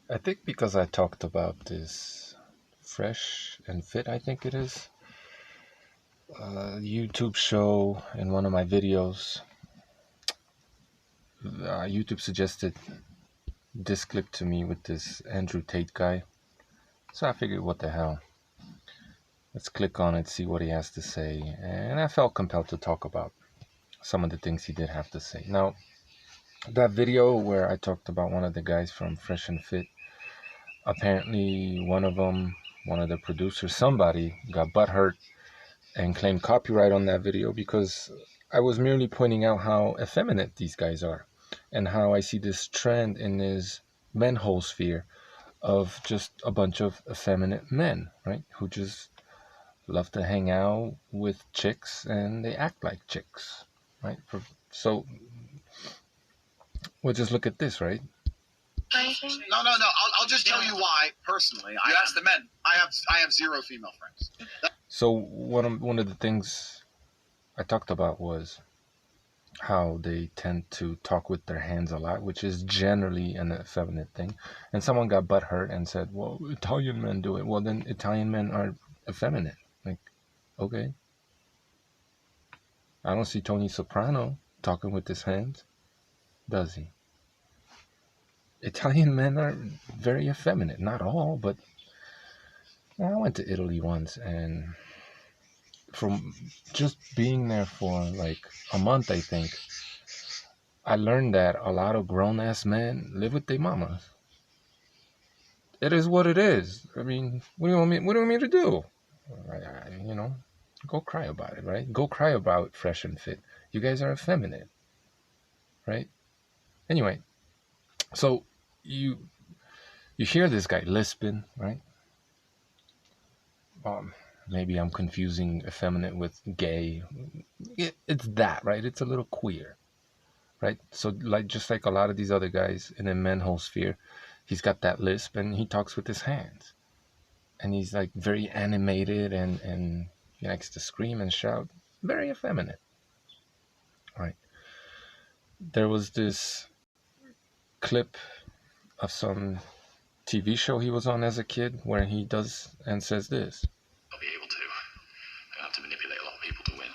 I think because I talked about this Fresh and Fit, I think it is, YouTube show in one of my videos. YouTube suggested this clip to me with this Andrew Tate guy. So I figured, what the hell? Let's click on it, see what he has to say. And I felt compelled to talk about some of the things he did have to say. Now, that video where I talked about one of the guys from Fresh and Fit, apparently one of them, one of the producers, somebody got butthurt and claimed copyright on that video because I was merely pointing out how effeminate these guys are and how I see this trend in this menhole sphere of just a bunch of effeminate men, right? Who just love to hang out with chicks and they act like chicks, right? So we'll just look at this, right? No. I'll just tell you why. Personally, I ask the men. I have zero female friends. So one of the things I talked about was how they tend to talk with their hands a lot, which is generally an effeminate thing. And someone got butthurt and said, "Well, Italian men do it." Well, then Italian men are effeminate. Like, okay, I don't see Tony Soprano talking with his hands, does he? Italian men are very effeminate. Not all, but I went to Italy once, and from just being there for like a month, I think, I learned that a lot of grown-ass men live with their mamas. It is what it is. I mean, what do you want me? What do you want me to do? Go cry about it, right? Go cry about Fresh and Fit. You guys are effeminate, right? Anyway, so you hear this guy lisping, right? Maybe I'm confusing effeminate with gay. It's that, right? It's a little queer, right? So just like a lot of these other guys in the menhole sphere, he's got that lisp and he talks with his hands. And he's like very animated and he likes to scream and shout. Very effeminate. Right. There was this clip of some TV show he was on as a kid where he does and says this. I'll be able to. I have to manipulate a lot of people to win.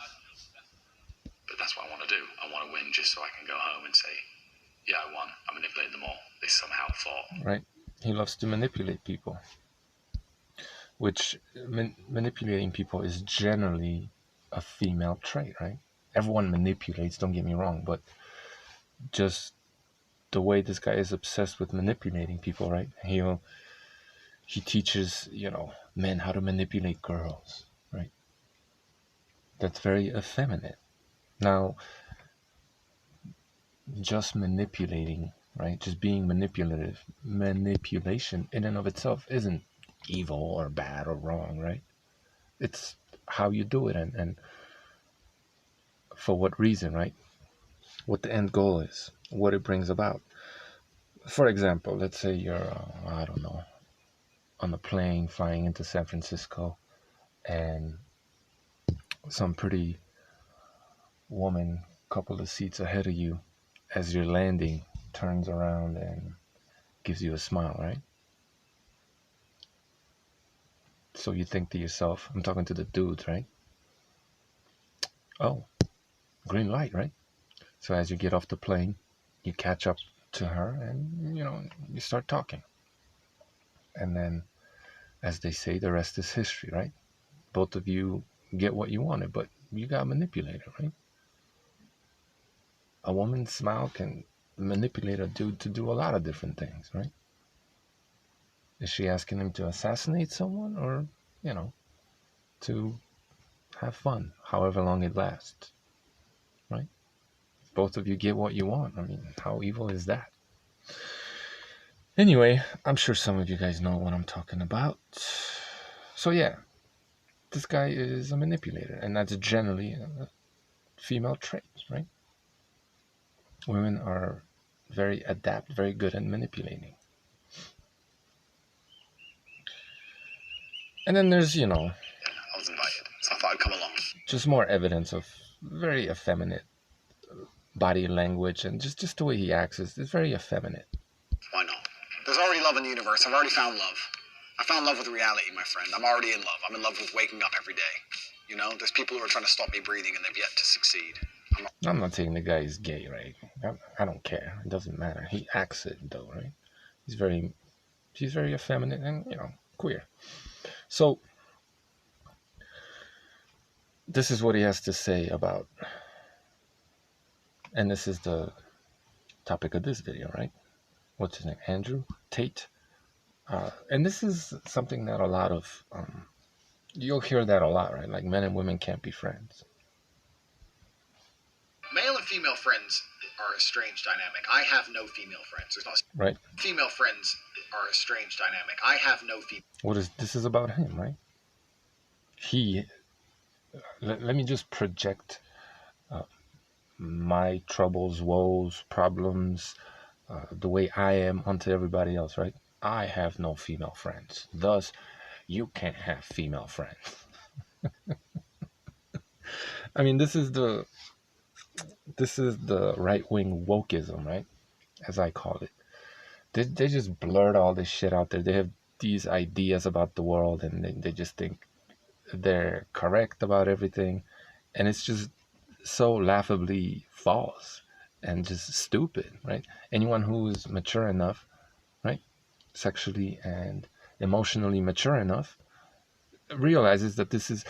But that's what I want to do. I want to win just so I can go home and say, yeah, I won. I manipulated them all. They somehow fought. Right. He loves to manipulate people. Which manipulating people is generally a female trait, right? Everyone manipulates, don't get me wrong, but just the way this guy is obsessed with manipulating people, right? He teaches, men how to manipulate girls, right? That's very effeminate. Now, just manipulating, right? Just being manipulative, manipulation in and of itself isn't evil or bad or wrong, right? It's how you do it and for what reason, right? What the end goal is, what it brings about. For example, let's say you're, I don't know, on a plane flying into San Francisco and some pretty woman, couple of seats ahead of you, as you're landing, turns around and gives you a smile, right? So you think to yourself, I'm talking to the dudes, right? Oh, green light, right? So as you get off the plane, you catch up to her and, you start talking. And then, as they say, the rest is history, right? Both of you get what you wanted, but you got manipulated, right? A woman's smile can manipulate a dude to do a lot of different things, right? Is she asking him to assassinate someone or, to have fun, however long it lasts, right? Both of you get what you want. I mean, how evil is that? Anyway, I'm sure some of you guys know what I'm talking about. So yeah, this guy is a manipulator, and that's generally a female trait, right? Women are very adept, very good at manipulating. And then there's, I was invited, so I thought I'd come along. Just more evidence of very effeminate body language and just the way he acts is very effeminate. Why not? There's already loving the universe. I've already found love. I found love with reality, my friend. I'm already in love. I'm in love with waking up every day. You know, there's people who are trying to stop me breathing and they've yet to succeed. I'm not saying the guy is gay, right? I don't care. It doesn't matter. He acts it though, right? She's very effeminate and, you know, queer. So this is what he has to say about, and this is the topic of this video, right? What's his name? Andrew Tate. And this is something that a lot of, you'll hear that a lot, right? Like men and women can't be friends. Male and female friends are a strange dynamic. I have no female friends. There's not right. Female friends are a strange dynamic. I have no female. This is about him, right? Let me just project my troubles, woes, problems, the way I am onto everybody else, right? I have no female friends. Thus, you can't have female friends. I mean, this is the right-wing wokeism, right? As I call it. They just blurt all this shit out there. They have these ideas about the world and they just think they're correct about everything. And it's just so laughably false and just stupid, right? Anyone who is mature enough, right, sexually and emotionally mature enough, realizes that this is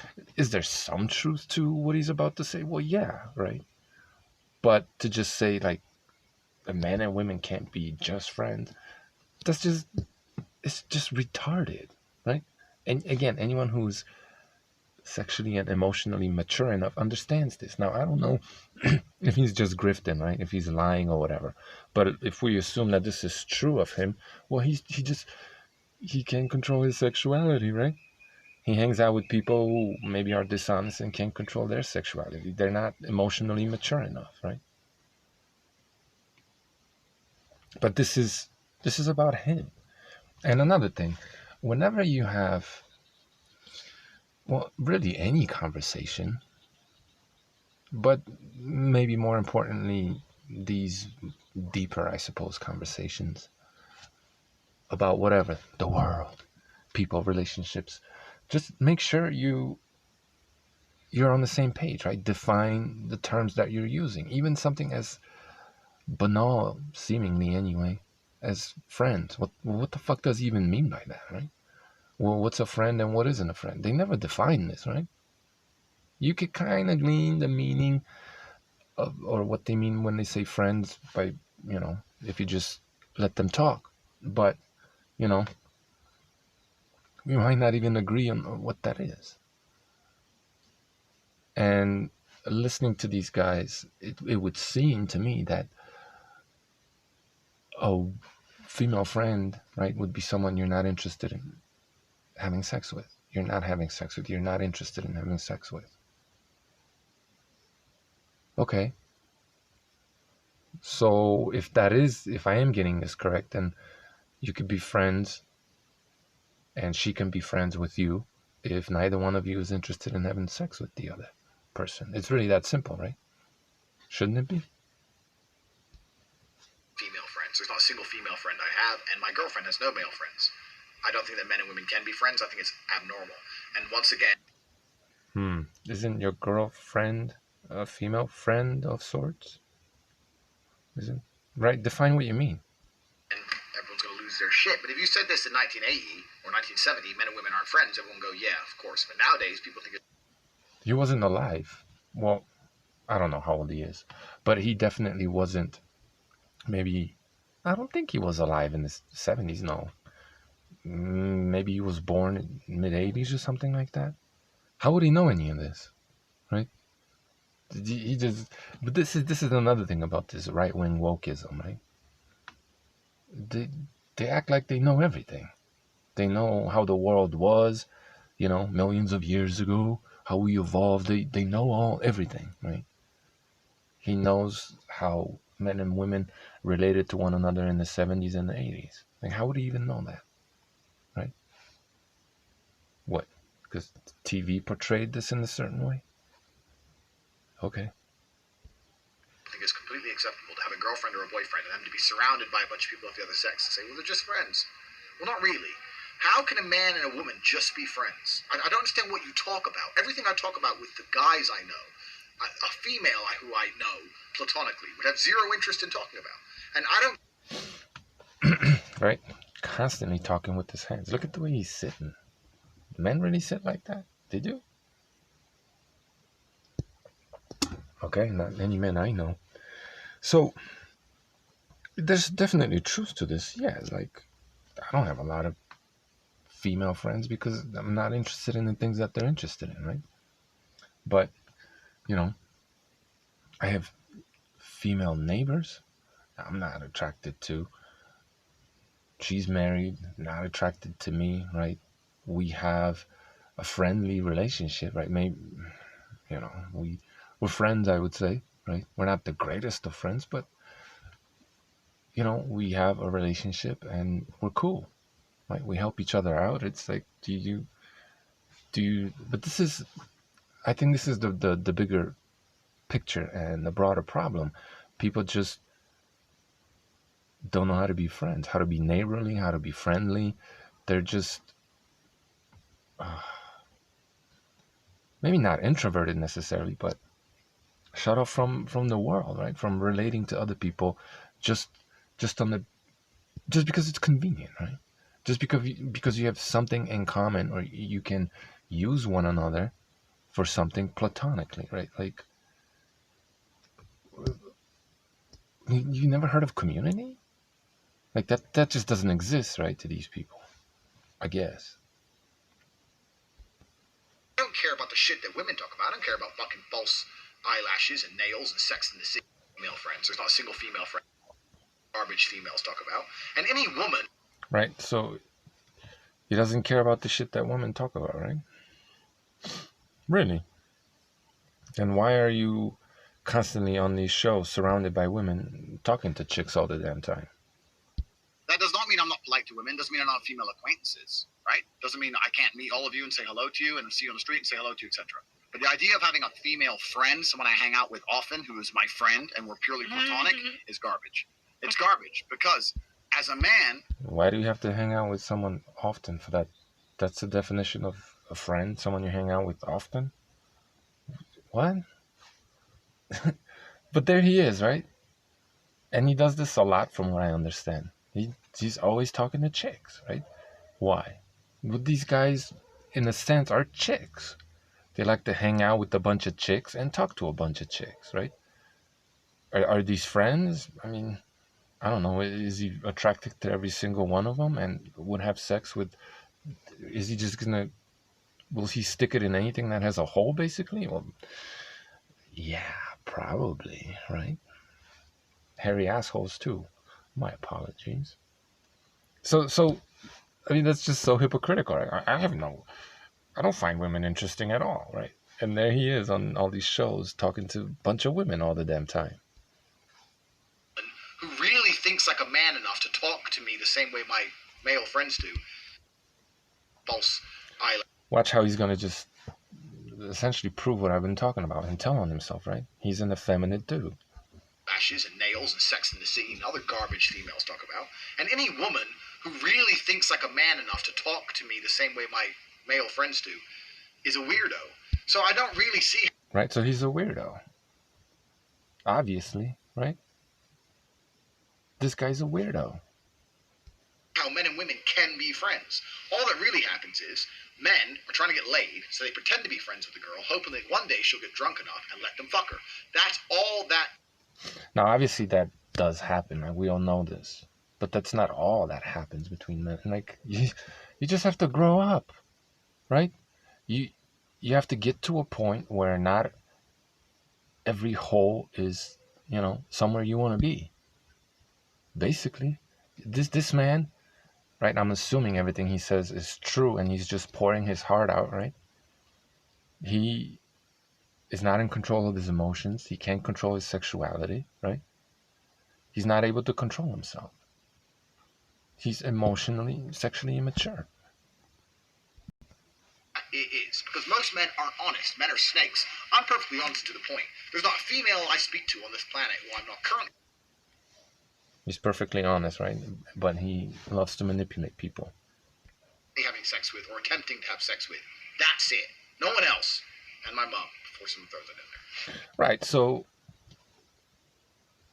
there some truth to what he's about to say? Well, yeah, right. But to just say like men and women can't be just friends, it's just retarded, right? And again, anyone who's sexually and emotionally mature enough understands this. Now, I don't know if he's just grifting, right? If he's lying or whatever. But if we assume that this is true of him, well, he can't control his sexuality, right? He hangs out with people who maybe are dishonest and can't control their sexuality. They're not emotionally mature enough, right? But this is about him. And another thing, whenever you have, well, really any conversation, but maybe more importantly, these deeper, I suppose, conversations about whatever, the world, people, relationships, just make sure you're on the same page, right? Define the terms that you're using. Even something as banal, seemingly anyway, as friends. What the fuck does he even mean by that, right? Well, what's a friend and what isn't a friend? They never define this, right? You could kind of glean the meaning of, or what they mean when they say friends by, if you just let them talk. But, we might not even agree on what that is. And listening to these guys, it would seem to me that a female friend, right, would be someone you're not interested in having sex with. You're not having sex with. You're not interested in having sex with. Okay. So if I am getting this correct, then you could be friends and she can be friends with you if neither one of you is interested in having sex with the other person. It's really that simple, right? Shouldn't it be? Female friends. There's not a single female friend I have, and my girlfriend has no male friends. I don't think that men and women can be friends. I think it's abnormal. And once again... Isn't your girlfriend a female friend of sorts? Isn't right? Define what you mean. And everyone's going to lose their shit. But if you said this in 1980 or 1970, men and women aren't friends, everyone would go, yeah, of course. But nowadays, people think... He wasn't alive. Well, I don't know how old he is. But he definitely wasn't. Maybe... I don't think he was alive in the 70s, no. Maybe he was born in mid-80s or something like that. How would he know any of this? Right? He just... But this is another thing about this right-wing wokeism, right? They act like they know everything. They know how the world was, millions of years ago, how we evolved. They know everything, right? He knows how men and women related to one another in the 70s and the 80s. Like, how would he even know that? Right? What? Because TV portrayed this in a certain way? Okay. I think it's completely acceptable to have have a girlfriend or a boyfriend, and them to be surrounded by a bunch of people of the other sex and say, well, they're just friends. Well, not really. How can a man and a woman just be friends? I don't understand what you talk about. Everything I talk about with the guys I know, a female who I know platonically would have zero interest in talking about. And I don't... Right? Constantly talking with his hands. Look at the way he's sitting. Men really sit like that? They do? Okay, not many men I know. So, there's definitely truth to this. Yeah, like, I don't have a lot of female friends because I'm not interested in the things that they're interested in, right? But, you know, I have female neighbors I'm not attracted to. She's married, not attracted to me, right? We have a friendly relationship, right? Maybe, you know, we're friends, I would say, right? We're not the greatest of friends, but, you know, we have a relationship and we're cool, right? We help each other out. It's like, but this is, I think this is the bigger picture and the broader problem. People just don't know how to be friends, how to be neighborly, how to be friendly. They're just maybe not introverted necessarily, but shut off from the world, right? From relating to other people, just because it's convenient, right? Just because you have something in common, or you can use one another for something platonically, right? Like, you never heard of community? Like that just doesn't exist, right, to these people, I guess. I don't care about the shit that women talk about. I don't care about fucking false eyelashes and nails and sex in the city. Male friends. There's not a single female friend. Garbage females talk about. And any woman. Right, so he doesn't care about the shit that women talk about, right? Really? Then why are you constantly on these shows surrounded by women talking to chicks all the damn time? That does not mean I'm not polite to women. Doesn't mean I don't have female acquaintances, right? Doesn't mean I can't meet all of you and say hello to you and see you on the street and say hello to you, etc. But the idea of having a female friend, someone I hang out with often, who is my friend and we're purely platonic, is garbage. It's garbage because as a man... Why do you have to hang out with someone often for that? That's the definition of a friend, someone you hang out with often? What? But there he is, right? And he does this a lot from what I understand. He's always talking to chicks, right? Why? Well, these guys, in a sense, are chicks. They like to hang out with a bunch of chicks and talk to a bunch of chicks, right? Are these friends? I mean, I don't know. Is he attracted to every single one of them and would have sex with? Is he just gonna? Will he stick it in anything that has a hole, basically? Well, yeah, probably, right? Hairy assholes too. My apologies. So, I mean, that's just so hypocritical. I don't find women interesting at all, right? And there he is on all these shows talking to a bunch of women all the damn time. Who really thinks like a man enough to talk to me the same way my male friends do. False eyelash. Watch how he's going to just essentially prove what I've been talking about and tell on himself, right? He's an effeminate dude. Lashes and nails and sex in the city and other garbage females talk about. And any woman who really thinks like a man enough to talk to me the same way my male friends do is a weirdo. So I don't really see... Right, so he's a weirdo. Obviously, right? This guy's a weirdo. How men and women can be friends. All that really happens is men are trying to get laid, so they pretend to be friends with the girl, hoping that one day she'll get drunk enough and let them fuck her. That's all that... Now, obviously, that does happen. Like, we all know this. But that's not all that happens between men. Like, you just have to grow up, right? You have to get to a point where not every hole is, somewhere you want to be. Basically, this man, right? I'm assuming everything he says is true, and he's just pouring his heart out, right? He is not in control of his emotions. He can't control his sexuality, right? He's not able to control himself. He's emotionally, sexually immature. It is, because most men aren't honest. Men are snakes. I'm perfectly honest to the point. There's not a female I speak to on this planet who I'm not currently... He's perfectly honest, right? But he loves to manipulate people. Having sex with or attempting to have sex with. That's it. No one else. And my mom, before someone throws it in there. Right, so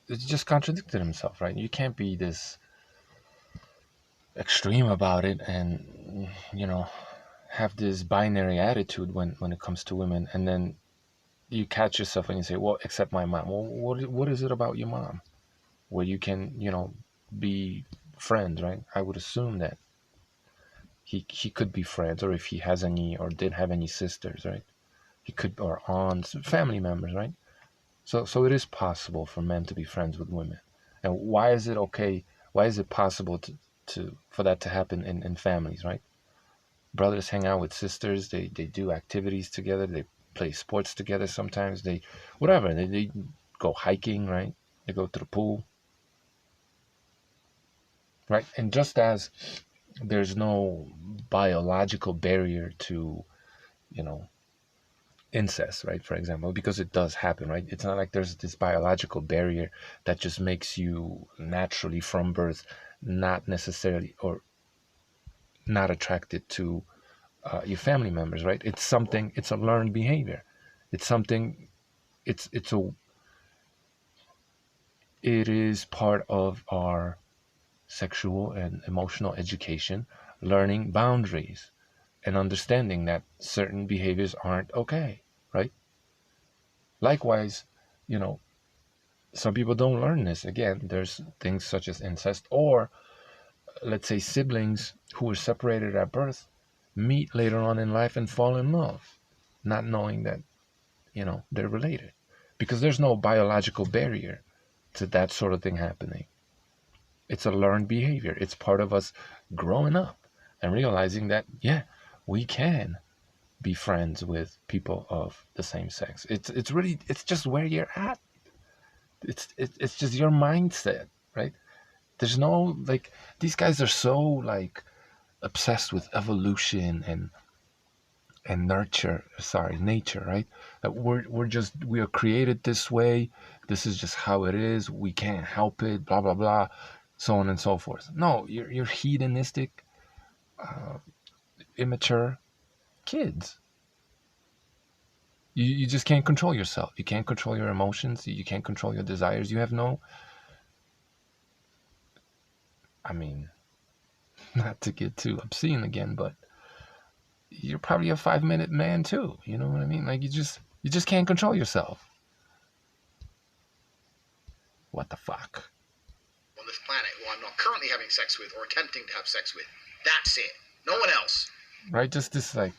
it's just contradicted himself, right? You can't be this extreme about it and, have this binary attitude when it comes to women, and then you catch yourself and you say, well, except my mom. Well, what is it about your mom where you can, be friends, right? I would assume that he could be friends, or if he has any or did have any sisters, right? He could, or aunts, family members, right? So it is possible for men to be friends with women. And why is it okay? Why is it possible for that to happen in families, right? Brothers hang out with sisters. They do activities together. They play sports together. Sometimes they go hiking, right? They go to the pool, right? And just as there's no biological barrier to, incest, right? For example, because it does happen, right? It's not like there's this biological barrier that just makes you naturally from birth not necessarily or not attracted to your family members, right? It's a learned behavior. It's something, it is part of our sexual and emotional education, learning boundaries and understanding that certain behaviors aren't okay, right? Likewise, some people don't learn this. Again, there's things such as incest, or let's say siblings who were separated at birth meet later on in life and fall in love, not knowing that, they're related, because there's no biological barrier to that sort of thing happening. It's a learned behavior. It's part of us growing up and realizing that, yeah, we can be friends with people of the same sex. It's just where you're at. It's just your mindset, right? There's no, like, these guys are so, like, obsessed with evolution and nature, right? That we are created this way. This is just how it is. We can't help it. Blah blah blah, so on and so forth. No, you're hedonistic, immature kids. You just can't control yourself. You can't control your emotions. You can't control your desires. You have no. I mean, not to get too obscene again, but you're probably a 5-minute man too. You know what I mean? Like you just can't control yourself. What the fuck? On this planet who I'm not currently having sex with or attempting to have sex with. That's it. No one else. Right? Just this, like,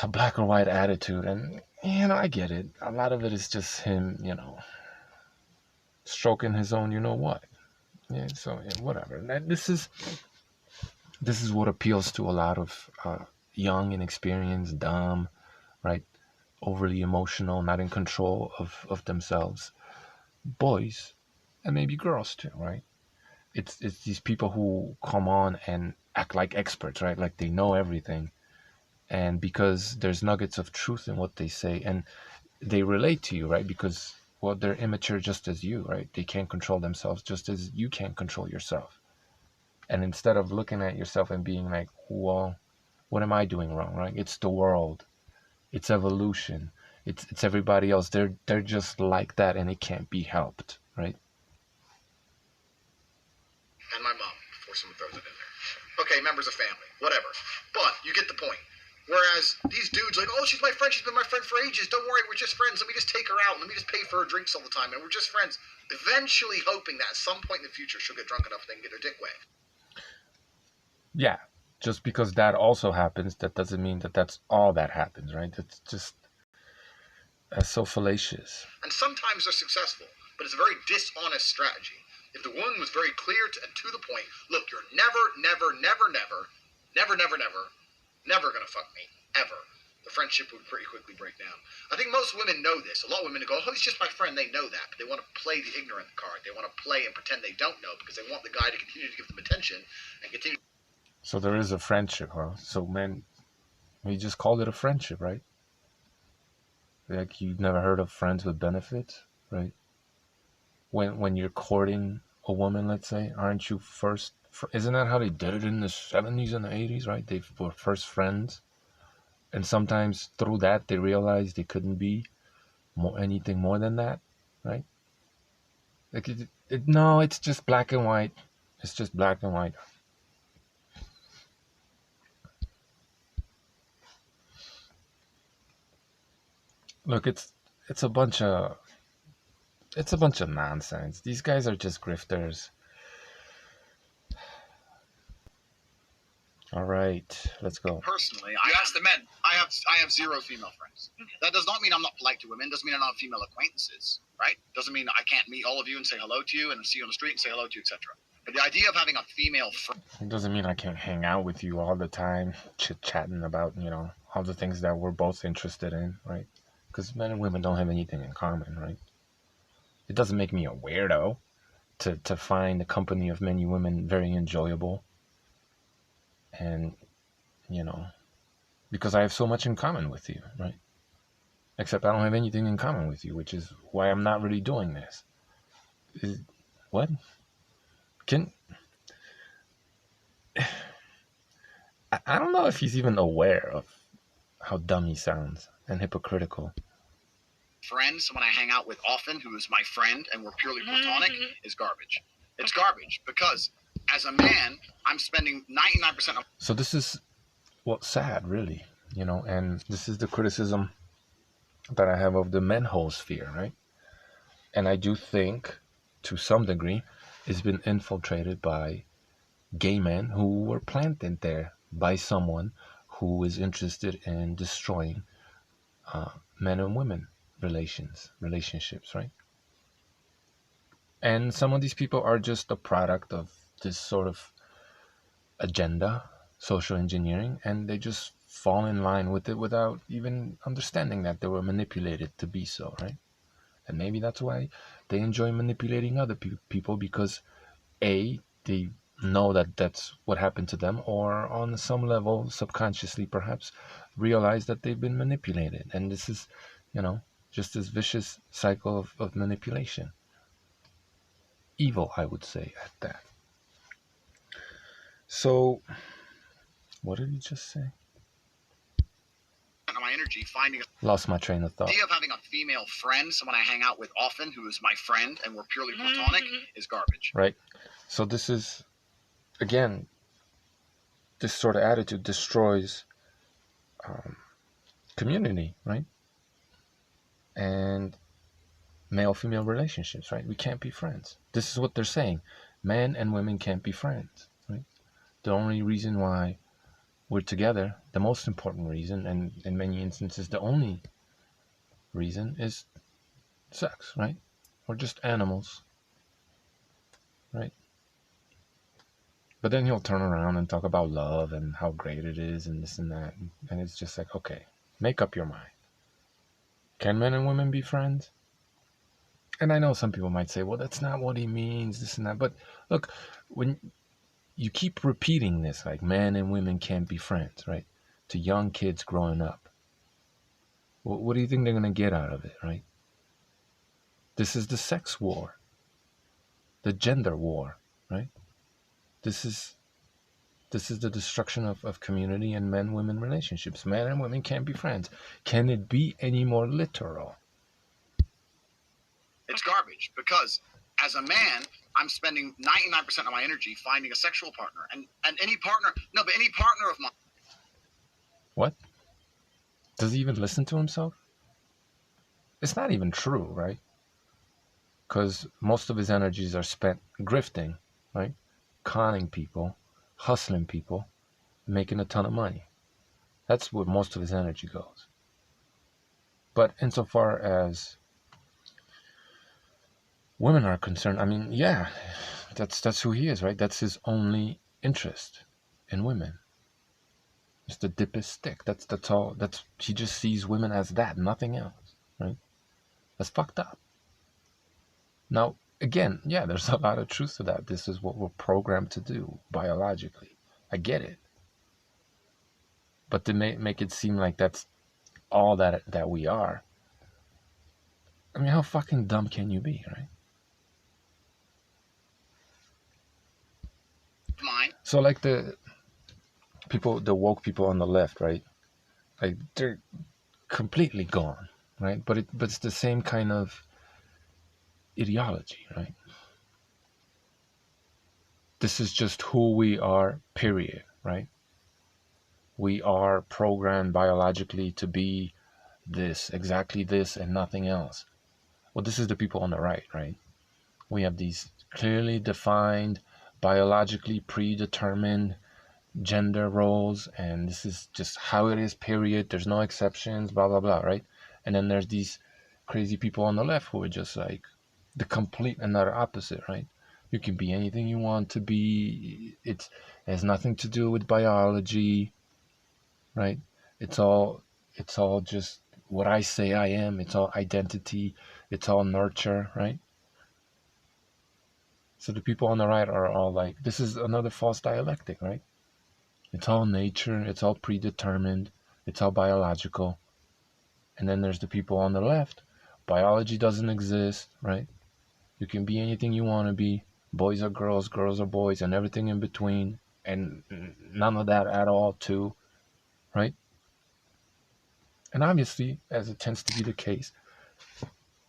a black or white attitude. And, I get it. A lot of it is just him, stroking his own, what. Yeah, so, yeah, whatever. And this is what appeals to a lot of young, inexperienced, dumb, right? Overly emotional, not in control of themselves. Boys, and maybe girls too, right? It's these people who come on and act like experts, right? Like they know everything. And because there's nuggets of truth in what they say, and they relate to you, right? Because, well, they're immature just as you, right? They can't control themselves just as you can't control yourself. And instead of looking at yourself and being like, well, what am I doing wrong, right? It's the world. It's evolution. It's everybody else. They're just like that, and it can't be helped, right? And my mom, before someone throws it in there. Okay, members of family, whatever. But you get the point. Whereas these dudes are like, oh, she's my friend. She's been my friend for ages. Don't worry, we're just friends. Let me just take her out. Let me just pay for her drinks all the time. And we're just friends. Eventually hoping that at some point in the future she'll get drunk enough they can get her dick wet. Yeah, just because that also happens, that doesn't mean that that's all that happens, right? It's just so fallacious. And sometimes they're successful, but it's a very dishonest strategy. If the woman was very clear and to the point, look, you're never going to fuck me, ever, the friendship would pretty quickly break down. I think most women know this. A lot of women go, oh, he's just my friend. They know that, but they want to play the ignorant card. They want to play and pretend they don't know because they want the guy to continue to give them attention and continue. So there is a friendship, huh? So, man, we just called it a friendship, right? Like, you've never heard of friends with benefits, right? when you're courting a woman, let's say, aren't you first? Isn't that how they did it in the 70s and the 80s, right? They were first friends, and sometimes through that they realized they couldn't be anything more than that, right? Like no, it's just black and white. It's just black and white. Look, it's a bunch of nonsense. These guys are just grifters. All right, let's go. Personally, I ask the men. I have 0 female friends. That does not mean I'm not polite to women. Doesn't mean I don't have female acquaintances, right? Doesn't mean I can't meet all of you and say hello to you and see you on the street and say hello to you, etc. But the idea of having a female friend, it doesn't mean I can't hang out with you all the time, chit-chatting about, all the things that we're both interested in, right? Because men and women don't have anything in common, right? It doesn't make me a weirdo to find the company of many women very enjoyable. And, because I have so much in common with you, right? Except I don't have anything in common with you, which is why I'm not really doing this. What? I don't know if he's even aware of how dumb he sounds and hypocritical. Friend, someone I hang out with often, who is my friend, and we're purely platonic, is garbage. It's garbage because as a man, I'm spending 99% of... So this is what's sad, really, and this is the criticism that I have of the menhole sphere, right? And I do think, to some degree, it's been infiltrated by gay men who were planted there by someone who is interested in destroying men and women relationships, right? And some of these people are just a product of this sort of agenda, social engineering, and they just fall in line with it without even understanding that they were manipulated to be so, right? And maybe that's why they enjoy manipulating other people, because A, they know that that's what happened to them, or on some level, subconsciously perhaps, realize that they've been manipulated. And this is, just this vicious cycle of manipulation. Evil, I would say, at that. So, what did he just say? My energy finding Lost my train of thought. The idea of having a female friend, someone I hang out with often, who is my friend, and we're purely platonic, is garbage. Right. So this is, again, this sort of attitude destroys community, right? And male-female relationships, right? We can't be friends. This is what they're saying. Men and women can't be friends, right? The only reason why we're together, the most important reason, and in many instances the only reason, is sex, right? We're just animals, right? But then he'll turn around and talk about love and how great it is and this and that. And it's just like, okay, make up your mind. Can men and women be friends? And I know some people might say, well, that's not what he means, this and that. But look, when you keep repeating this, like men and women can't be friends, right? To young kids growing up, what do you think they're going to get out of it, right? This is the sex war, the gender war, right? This is the destruction of community and men-women relationships. Men and women can't be friends. Can it be any more literal? It's garbage because as a man, I'm spending 99% of my energy finding a sexual partner, and any partner of mine. What? Does he even listen to himself? It's not even true, right? Because most of his energies are spent grifting, right? Conning people, hustling people, making a ton of money. That's where most of his energy goes. But insofar as women are concerned, I mean, yeah, that's who he is, right? That's his only interest in women. It's to dip his stick. That's all. He just sees women as that, nothing else, right? That's fucked up. Now, again, yeah, there's a lot of truth to that. This is what we're programmed to do biologically. I get it. But to make it seem like that's all that we are, I mean, how fucking dumb can you be, right? So like the woke people on the left, right? Like they're completely gone, right? But it's the same kind of ideology, right? This is just who we are, period, right? We are programmed biologically to be this, exactly this, and nothing else. Well, this is the people on the right, right? We have these clearly defined, biologically predetermined gender roles, and this is just how it is, period. There's no exceptions, blah, blah, blah, right? And then there's these crazy people on the left who are just like the complete another opposite, right? You can be anything you want to be. It has nothing to do with biology, right? It's all just what I say I am. It's all identity. It's all nurture, right? So the people on the right are all like, this is another false dialectic, right? It's all nature. It's all predetermined. It's all biological. And then there's the people on the left. Biology doesn't exist, right? You can be anything you want to be. Boys are girls, girls are boys, and everything in between. And none of that at all, too, right? And obviously, as it tends to be the case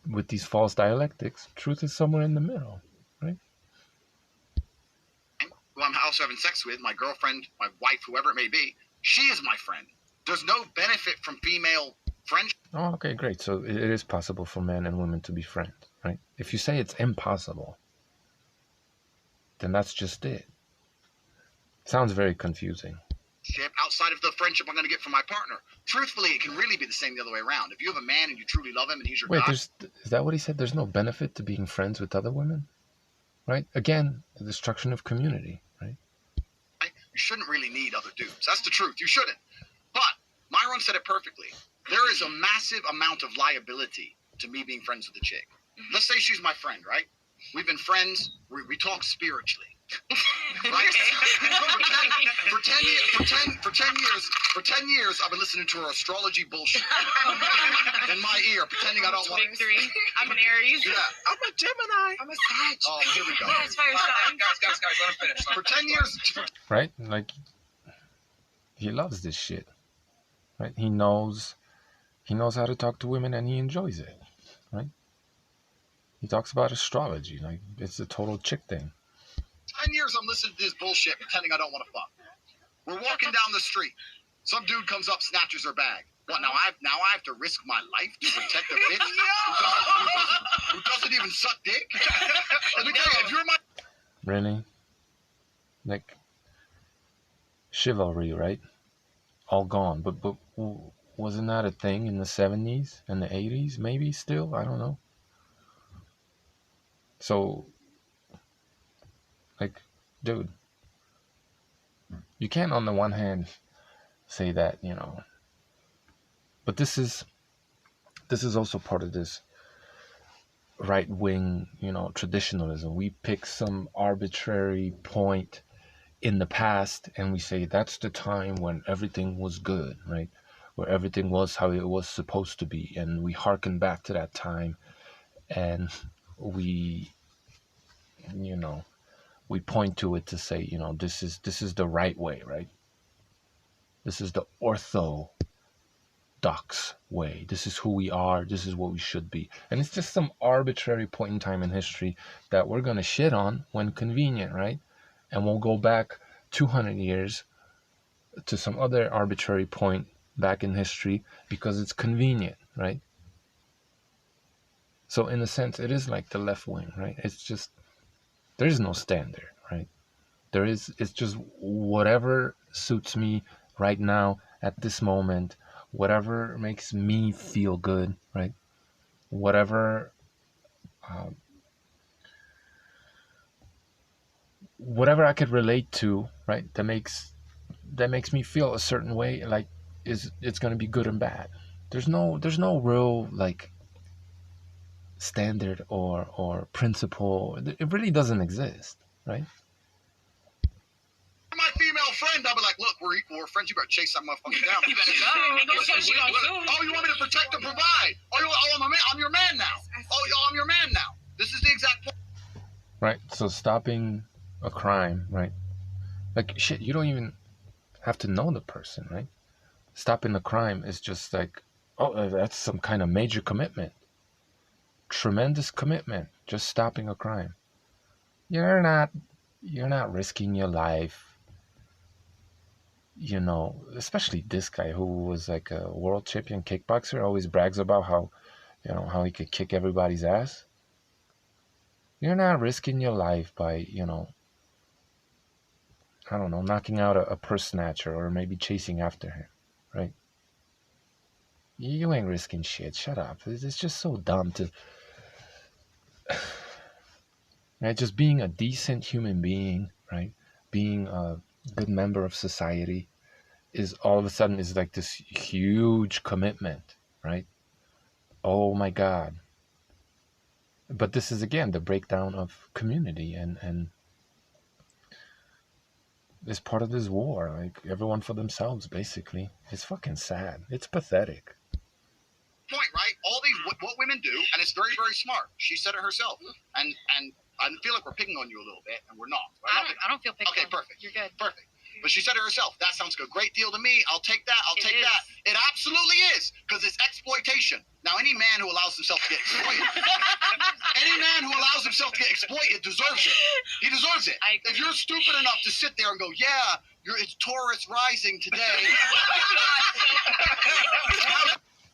with these false dialectics, truth is somewhere in the middle, right? Who I'm also having sex with, my girlfriend, my wife, whoever it may be, she is my friend. There's no benefit from female friendship. Oh, okay, great. So it is possible for men and women to be friends, right? If you say it's impossible, then that's just it. Sounds very confusing. Outside of the friendship I'm going to get from my partner. Truthfully, it can really be the same the other way around. If you have a man and you truly love him and he's your guy. Is that what he said? There's no benefit to being friends with other women, right? Again, the destruction of community, right? You shouldn't really need other dudes. That's the truth. You shouldn't. But Myron said it perfectly. There is a massive amount of liability to me being friends with a chick. Let's say she's my friend, right? We've been friends. We talk spiritually. Right? For 10 years, I've been listening to her astrology bullshit in my ear, pretending I don't want. Victory. I'm an Aries. Yeah, I'm a Gemini. I'm a Sag. Oh, here we go. Yeah, it's fire sign. Guys, let him finish. For 10 years. Right? Like, he loves this shit, right? He knows how to talk to women, and he enjoys it, right? He talks about astrology, like it's a total chick thing. 10 years I'm listening to this bullshit, pretending I don't want to fuck. We're walking down the street. Some dude comes up, snatches her bag. What, now I have to risk my life to protect a bitch who doesn't even suck dick? Let me tell you, if you're my... Really? Like, chivalry, right? All gone. But wasn't that a thing in the 70s and the 80s? Maybe still? I don't know. So, like, dude, you can't on the one hand say that, you know, but this is also part of this right-wing, you know, traditionalism. We pick some arbitrary point in the past and we say that's the time when everything was good, right? Where everything was how it was supposed to be, and we hearken back to that time, and we, you know, we point to it to say, you know, this is the right way, right? This is the orthodox way. This is who we are. This is what we should be. And it's just some arbitrary point in time in history that we're going to shit on when convenient, right? And we'll go back 200 years to some other arbitrary point back in history because it's convenient, right? So in a sense, it is like the left wing, right? It's just, there is no standard, right? It's just whatever suits me right now at this moment, whatever makes me feel good, right? Whatever I could relate to, right? That makes me feel a certain way, like it's gonna be good and bad. There's no real like standard or principle. It really doesn't exist, right? My female friend, I'll be like, look, we're equal, we're friends, you better chase that motherfucker down. You better go. Oh, you want me to protect and provide? I'm your man now. I'm your man now. This is the exact point. Right, so stopping a crime, right, Like, shit, you don't even have to know the person, right? Stopping the crime is just like, oh, that's some kind of major commitment. Tremendous commitment. Just stopping a crime. You're not risking your life. You know, especially this guy who was like a world champion kickboxer, always brags about how, you know, how he could kick everybody's ass. You're not risking your life by, you know, I don't know, knocking out a purse snatcher or maybe chasing after him, right? You ain't risking shit. Shut up. It's just so dumb to, right? Just being a decent human being, right? Being a good member of society is all of a sudden is like this huge commitment, right? Oh my God. But this is again the breakdown of community and this part of this war, like everyone for themselves, basically. It's fucking sad. It's pathetic. Point, right? All these what women do, and it's very, very smart. She said it herself, and I feel like we're picking on you a little bit, and we're not. Right? I don't feel picked Okay, on. perfect. You're good. Perfect. But she said it herself. That sounds like a great deal to me. I'll take that. I'll take that. It absolutely is, because it's exploitation. Now, any man who allows himself to get exploited, any man who allows himself to get exploited deserves it. He deserves it. I agree. If you're stupid enough to sit there and go, yeah, it's Taurus rising today.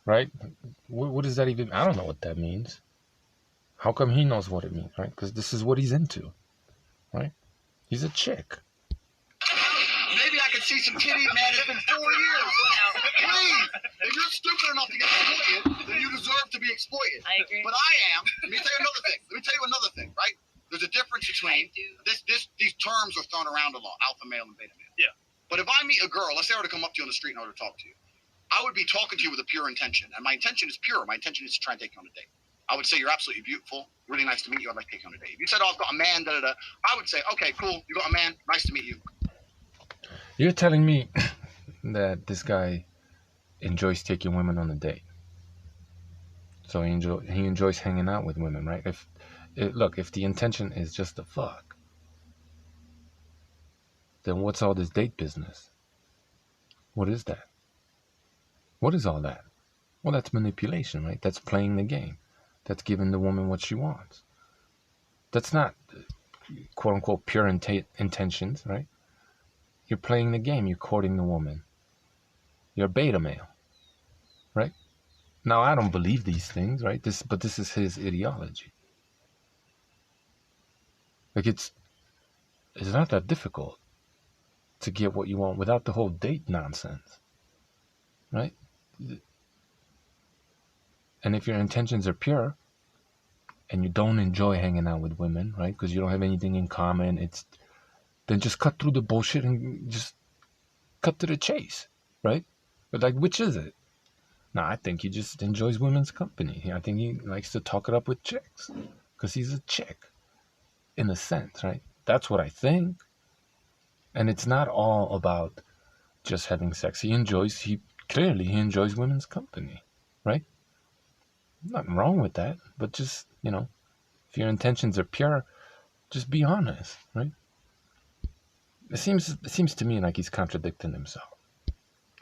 Right? What does that even... I don't know what that means. How come he knows what it means, right? Because this is what he's into, right? He's a chick. Maybe I could see some titty, man. It's been 4 years. Please, if you're stupid enough to get exploited, then you deserve to be exploited. I agree. But I am. Let me tell you another thing. Right? There's a difference between these terms are thrown around a lot: alpha male and beta male. Yeah. But if I meet a girl, let's say I were to come up to you on the street in order to talk to you, I would be talking to you with a pure intention, and my intention is pure. My intention is to try and take you on a date. I would say you're absolutely beautiful. Really nice to meet you. I'd like to take you on a date. If you said, "Oh, I've got a man," I would say, "Okay, cool. You got a man. Nice to meet you." You're telling me that this guy enjoys taking women on a date. So he enjoys hanging out with women, right? If the intention is just to fuck, then what's all this date business? What is that? What is all that? Well, that's manipulation, right? That's playing the game. That's giving the woman what she wants. That's not quote unquote pure intentions, right? You're playing the game. You're courting the woman. You're a beta male, right? Now, I don't believe these things, right? But this is his ideology. Like, it's not that difficult to get what you want without the whole date nonsense, right? And if your intentions are pure and you don't enjoy hanging out with women, right? Because you don't have anything in common, then just cut through the bullshit and just cut to the chase, right? But like, which is it? No, I think he just enjoys women's company. I think he likes to talk it up with chicks because he's a chick, in a sense, right? That's what I think. And it's not all about just having sex. He clearly enjoys women's company, right? Nothing wrong with that, but just, you know, if your intentions are pure, just be honest, right? It seems to me like he's contradicting himself.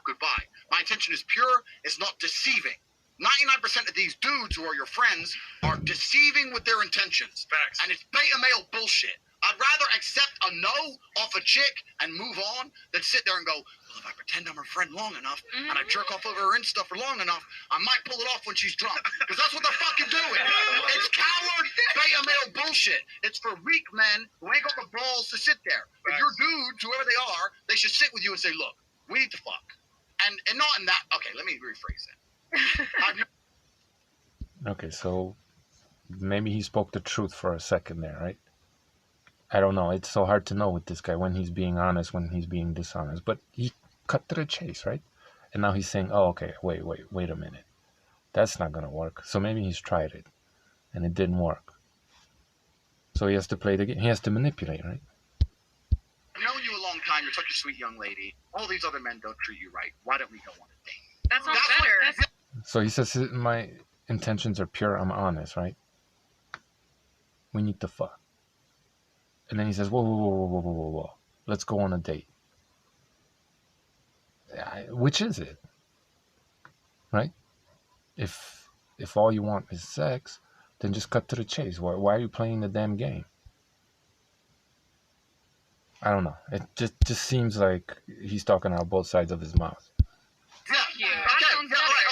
Goodbye. My intention is pure. It's not deceiving. 99% of these dudes who are your friends are deceiving with their intentions. Facts. And it's beta male bullshit. I'd rather accept a no off a chick and move on than sit there and go, well, if I pretend I'm her friend long enough and I jerk off over her Insta for long enough, I might pull it off when she's drunk. Because that's what they're fucking doing. It's coward beta male bullshit. It's for weak men who ain't got the balls to sit there. If you're dudes, whoever they are, they should sit with you and say, look, we need to fuck. And not in that. Okay, let me rephrase it. Okay, so maybe he spoke the truth for a second there, right? I don't know. It's so hard to know with this guy when he's being honest, when he's being dishonest. But he cut to the chase, right? And now he's saying, oh, okay, wait a minute. That's not going to work. So maybe he's tried it, and it didn't work. So he has to play the game. He has to manipulate, right? I've known you a long time. You're such a sweet young lady. All these other men don't treat you right. Why don't we go on a date? That sounds better. So he says, my intentions are pure. I'm honest, right? We need to fuck. And then he says, whoa. let's go on a date. Which is it, right? If all you want is sex, then just cut to the chase. Why are you playing the damn game? I don't know. It just seems like he's talking out both sides of his mouth.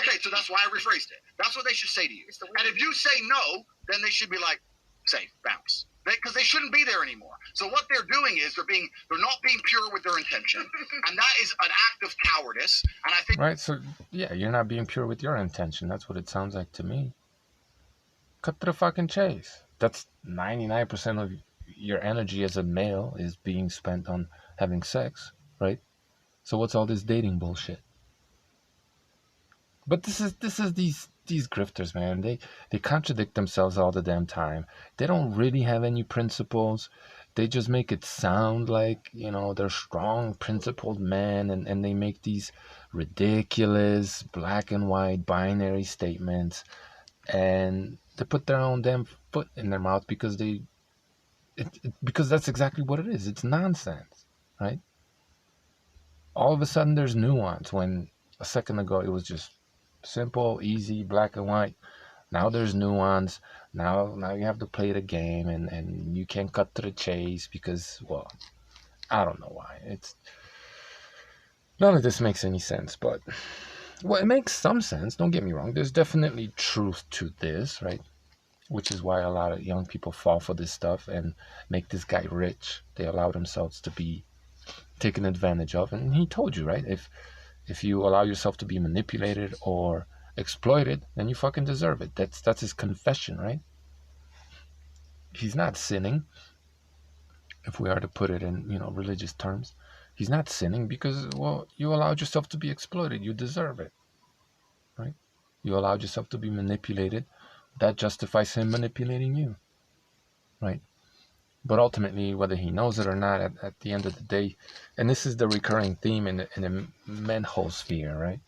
Okay, so that's why I rephrased it. That's what they should say to you. And if you say no, then they should be like, safe, bounce. Because they shouldn't be there anymore. So what they're doing is they're not being pure with their intention, and that is an act of cowardice. And I think right. So yeah, you're not being pure with your intention. That's what it sounds like to me. Cut to the fucking chase. That's 99% of your energy as a male is being spent on having sex, right? So what's all this dating bullshit? But this is these grifters, man. They contradict themselves all the damn time. They don't really have any principles. They just make it sound like, they're strong, principled men, and they make these ridiculous black and white binary statements, and they put their own damn foot in their mouth because because that's exactly what it is. It's nonsense, right? All of a sudden there's nuance when a second ago it was just simple, easy, black and white. Now there's nuance. Now you have to play the game, and you can't cut to the chase because, well, I don't know why. None of this makes any sense, but well, it makes some sense. Don't get me wrong. There's definitely truth to this, right? Which is why a lot of young people fall for this stuff and make this guy rich. They allow themselves to be taken advantage of, and he told you, right? If you allow yourself to be manipulated or exploited, then you fucking deserve it. That's his confession, right? He's not sinning, if we are to put it in, religious terms. He's not sinning because, well, you allowed yourself to be exploited. You deserve it, right? You allowed yourself to be manipulated. That justifies him manipulating you, right? But ultimately, whether he knows it or not, at the end of the day, and this is the recurring theme in the mental sphere, right?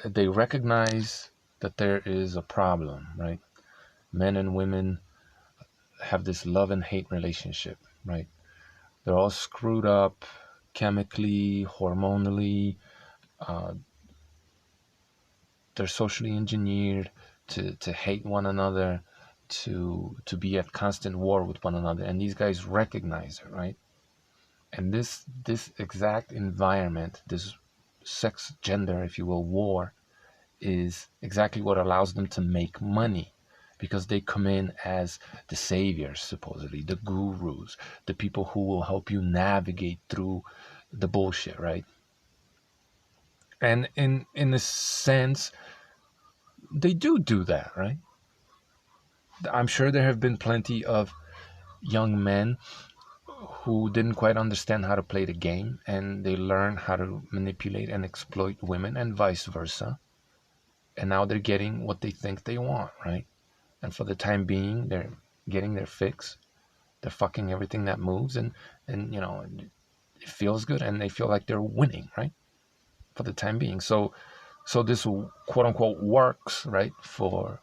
They recognize that there is a problem, right? Men and women have this love and hate relationship, right? They're all screwed up chemically, hormonally. They're socially engineered to hate one another, to be at constant war with one another, and these guys recognize it, right? And this exact environment, this sex, gender, if you will, war, is exactly what allows them to make money, because they come in as the saviors, supposedly, the gurus, the people who will help you navigate through the bullshit, right? And in a sense, they do that, right? I'm sure there have been plenty of young men who didn't quite understand how to play the game, and they learn how to manipulate and exploit women, and vice versa. And now they're getting what they think they want, right? And for the time being, they're getting their fix. They're fucking everything that moves, and it feels good, and they feel like they're winning, right? For the time being. So this quote unquote works, right, for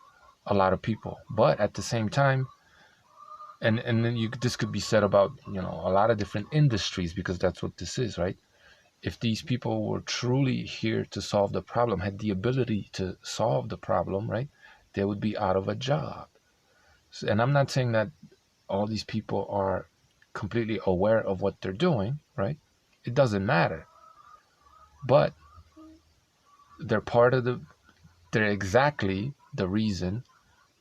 a lot of people. But at the same time, and then this could be said about a lot of different industries, because that's what this is, right? If these people were truly here to solve the problem, had the ability to solve the problem, right, they would be out of a job. And I'm not saying that all these people are completely aware of what they're doing, right? It doesn't matter. But they're they're exactly the reason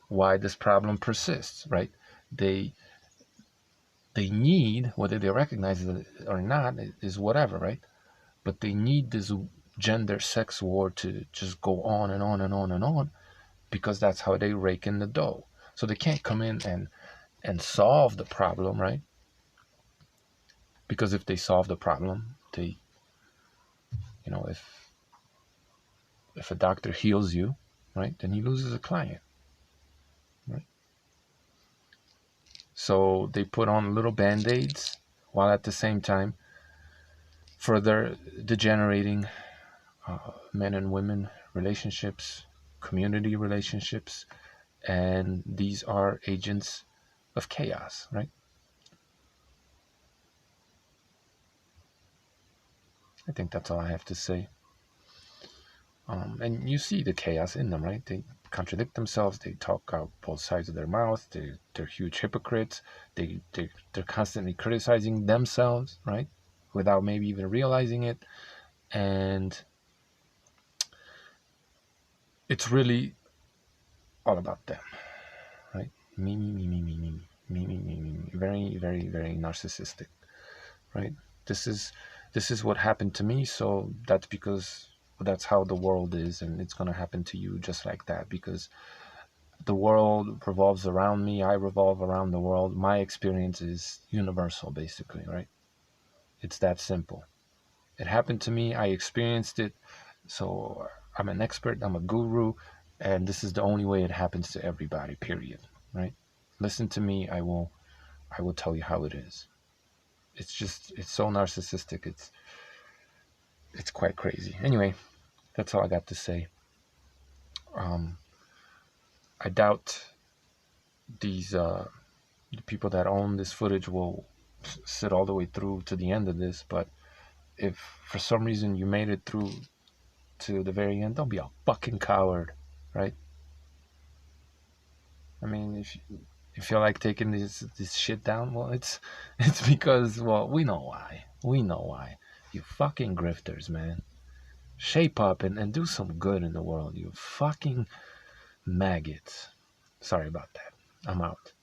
why this problem persists, right? They need, whether they recognize it or not, is whatever, right? But they need this gender sex war to just go on and on and on and on, because that's how they rake in the dough. So they can't come in and solve the problem, right? Because if they solve the problem, if a doctor heals you, right, then he loses a client, right? So they put on little band-aids, while at the same time further degenerating men and women relationships, community relationships, and these are agents of chaos, right? I think that's all I have to say. And you see the chaos in them, right? They contradict themselves. They talk out both sides of their mouth. They're huge hypocrites. They're constantly criticizing themselves, right? Without maybe even realizing it. And it's really all about them, right? Me, me, me, me, me, me, me, me, me, me, me. Very, very, very narcissistic, right? This is what happened to me, so that's because that's how the world is, and it's gonna happen to you just like that, because the world revolves around me. I revolve around the world. My experience is universal, basically, right? It's that simple. It happened to me. I experienced it. So I'm an expert. I'm a guru, and this is the only way it happens to everybody. Period. Right? Listen to me. I will tell you how it is. It's so narcissistic. It's quite crazy. Anyway, that's all I got to say. I doubt these the people that own this footage will sit all the way through to the end of this, but if for some reason you made it through to the very end, don't be a fucking coward, right? I mean, if you feel like taking this shit down, well, it's because, well, we know why. We know why. You fucking grifters, man. Shape up and do some good in the world, you fucking maggots. Sorry about that. I'm out.